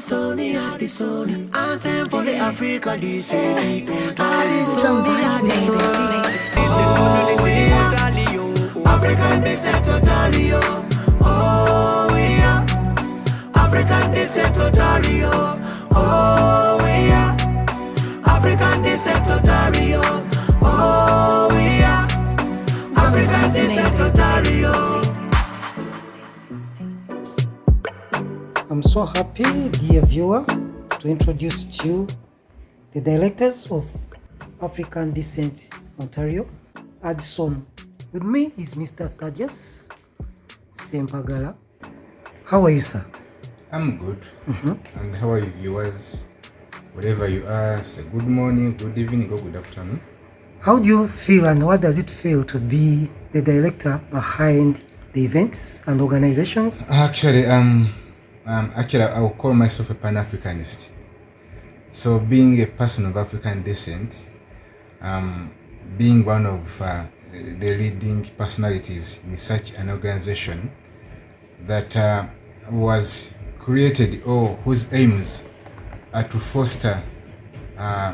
Adson, anthem for the African descent. Adson vibes, baby. African descent totally, oh we are African descent totally, oh we are African descent totally, oh we are African descent totally. I'm so happy, dear viewer, to introduce to you the directors of African Descent Ontario, Adson. With me is Mr. Thaddeus Sempagala. How are you, sir? I'm good. And how are you, viewers? Wherever you are, say good morning, good evening, or good afternoon. How do you feel and what does it feel to be the director behind the events and organizations? Actually, I will call myself a Pan-Africanist. So being a person of African descent, being one of the leading personalities in such an organization that was created or whose aims are to foster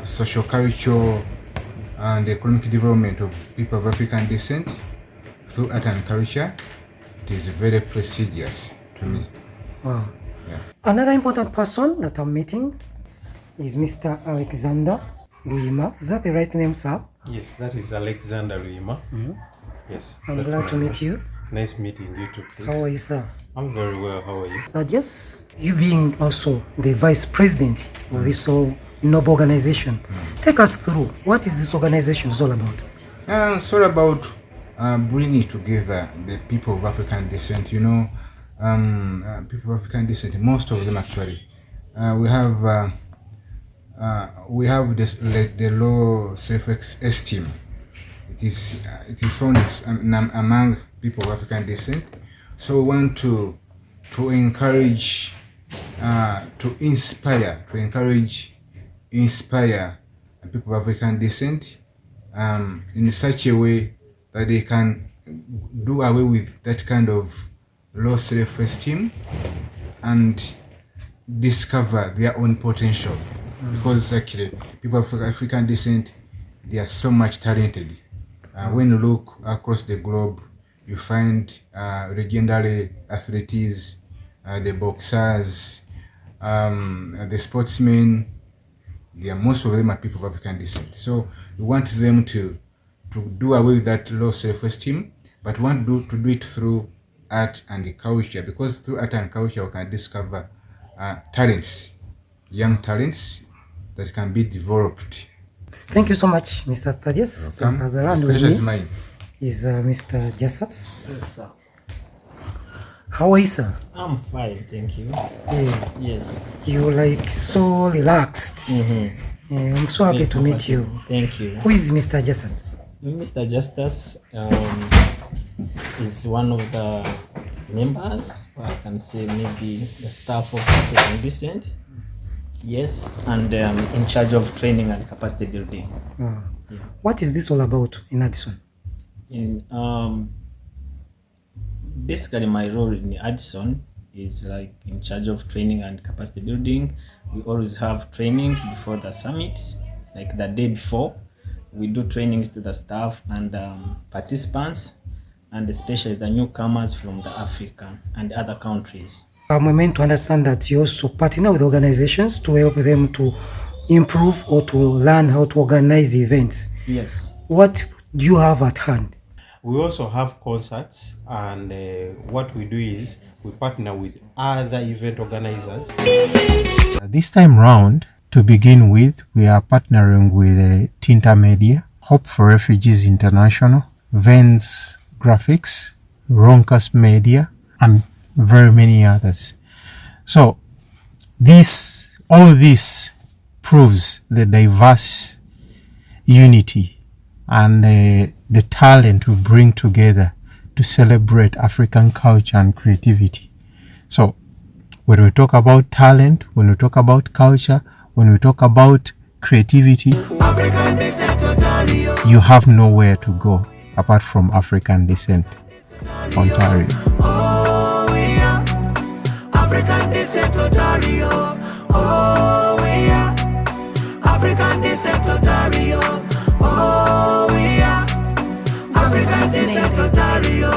social, cultural and economic development of people of African descent through art and culture, it is very prestigious to me. Wow. Yeah. Another important person that I'm meeting is Mr. Alexander Luima. Is that the right name, sir? Yes, that is Alexander Luima. Yes. I'm glad to meet you. Nice meeting you too, please. How are you, sir? I'm very well. How are you? Yes, you being also the vice president of this whole noble organization. Take us through. What is this organization all about? It's all about bringing together the people of African descent. People of African descent, most of them actually. We have the low self-esteem. It is found among people of African descent. So we want to encourage, to inspire people of African descent in such a way that they can do away with that kind of low self-esteem and discover their own potential. Because actually, people of African descent, they are so much talented. When you look across the globe, you find legendary athletes, the boxers, the sportsmen. Most of them are people of African descent. So we want them to do away with that low self-esteem, but we want to do it through art and culture, because through art and culture we can discover talents, young talents that can be developed. Thank you so much, Mr. Thaddeus. Pleasure is mine. Is Mr. Jassats. Yes, sir. How are you, sir? I'm fine, thank you. Yes. You like so relaxed. I'm so happy to meet you. Thank you. Who is Mr. Jassats? Mr. Justice is one of the members, or I can say maybe the staff of African descent. Yes, and in charge of training and capacity building. What is this all about in Adson? Basically, my role in Adson is like in charge of training and capacity building. We always have trainings before the summit, like the day before. We do trainings to the staff and participants, and especially the newcomers from the Africa and other countries. I'm meant to understand that you also partner with organizations to help them to improve or to learn how to organize events. Yes. What do you have at hand? We also have concerts, and what we do is we partner with other event organizers. This time round, to begin with, we are partnering with Tinta Media, Hope for Refugees International, Vens Graphics, Roncas Media, and very many others. So all this proves the diverse unity and the talent we bring together to celebrate African culture and creativity. So when we talk about talent, when we talk about culture, when we talk about creativity, you have nowhere to go apart from African Descent Ontario. African Descent Ontario. oh we are African descent Ontario. Oh we are African descent Ontario.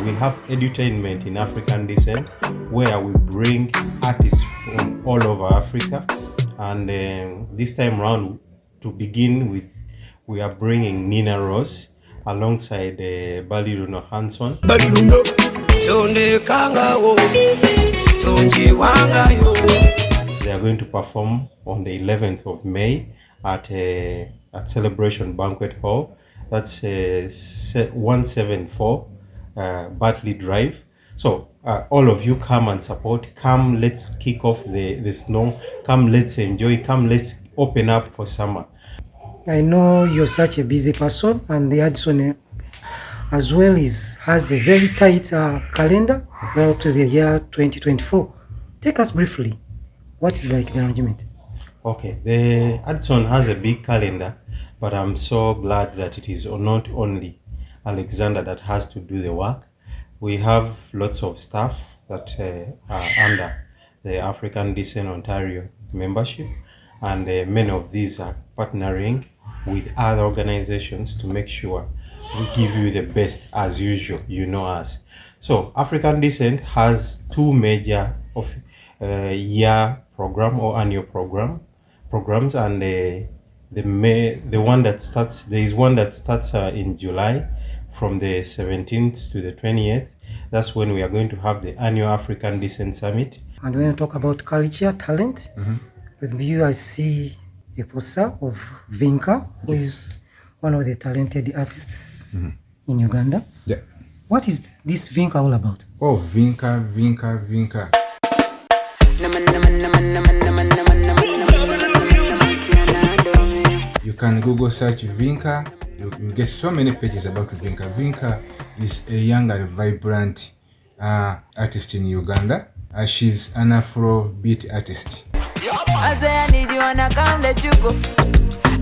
We have edutainment in African descent, where we bring artists from all over Africa. And this time round, to begin with, we are bringing Nina Rose alongside Baliruno Hanson. They are going to perform on the 11th of May at Celebration Banquet Hall. That's 174 Bartley Drive. So all of you come and support. Come, let's kick off the snow. Come, let's enjoy. Come, let's open up for summer. I know you're such a busy person, and the Adson as well has a very tight calendar out to the year 2024. Take us briefly. What is like the arrangement? Okay, the Adson has a big calendar, but I'm so glad that it is not only Alexander that has to do the work. We have lots of staff that are under the African Descent Ontario membership, and many of these are partnering with other organizations to make sure we give you the best as usual. You know us. So African Descent has two major year program or annual programs, and there is one that starts in July from the 17th to the 20th. That's when we are going to have the annual African Descent Summit. And when you talk about culture, talent, with you I see a poster of Vinka, who is one of the talented artists in Uganda. Yeah. What is this Vinka all about? Oh, Vinka. You can Google search Vinka. You get so many pages about Vinka. Vinka is a young and vibrant artist in Uganda. She's an Afrobeat artist. I say I need you and I can't let you go.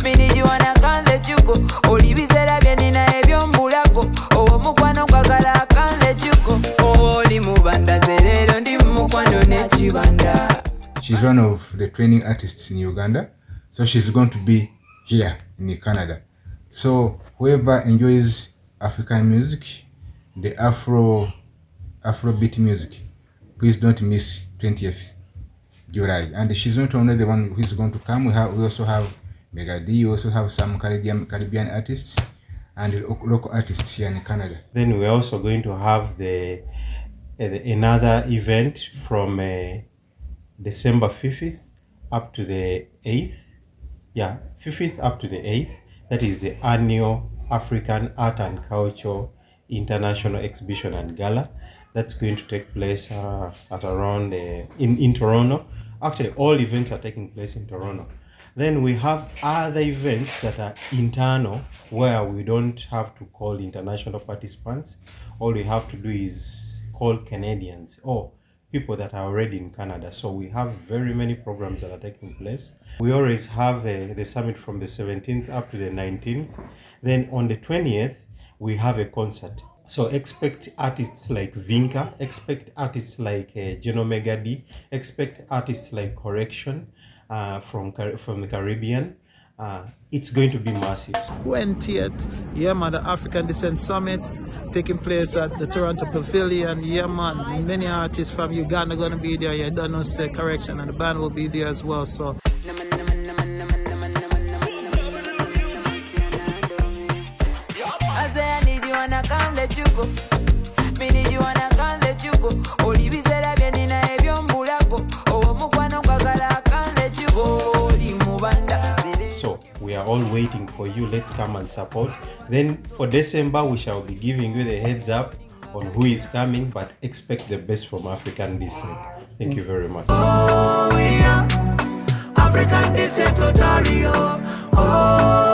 Me need you and I can't let you go. Oli bizera byenina ebyombulako. Owo mukwano kwagala I can't let you go. Oli mubanda zerero ndi mukwano nekibanda. She's one of the training artists in Uganda. So she's going to be here in Canada. So whoever enjoys African music, the Afrobeat music, please don't miss 20th July. And she's not only the one who is going to come. We also have Megadi. We also have some Caribbean artists and local artists here in Canada. Then we're also going to have another event from December 5th up to the 8th. Yeah, 5th up to the 8th. That is the annual African Art and Culture International Exhibition and Gala. That's going to take place at around in Toronto. Actually, all events are taking place in Toronto. Then we have other events that are internal, where we don't have to call international participants. All we have to do is call Canadians or people that are already in Canada. So we have very many programs that are taking place. We always have the summit from the 17th up to the 19th. Then on the 20th, we have a concert. So expect artists like Vinka, expect artists like Geno Megadi, expect artists like Correction from the Caribbean. It's going to be massive. 20th, yeah man, the African Descent Summit taking place at the Toronto Pavilion. Yeah man, many artists from Uganda gonna be there. You don't know, say Correction, and the band will be there as well. So and I can't let you go. Me need you and I can't let you go. Oli bizera byenina ebyombulako. Owo mukwano kwagala I can't let you go. Oli mubanda. So we are all waiting for you. Let's come and support. Then for December, we shall be giving you the heads up on who is coming, but expect the best from African Descent. Thank you very much. Oh, we are African Descent Ontario. Oh.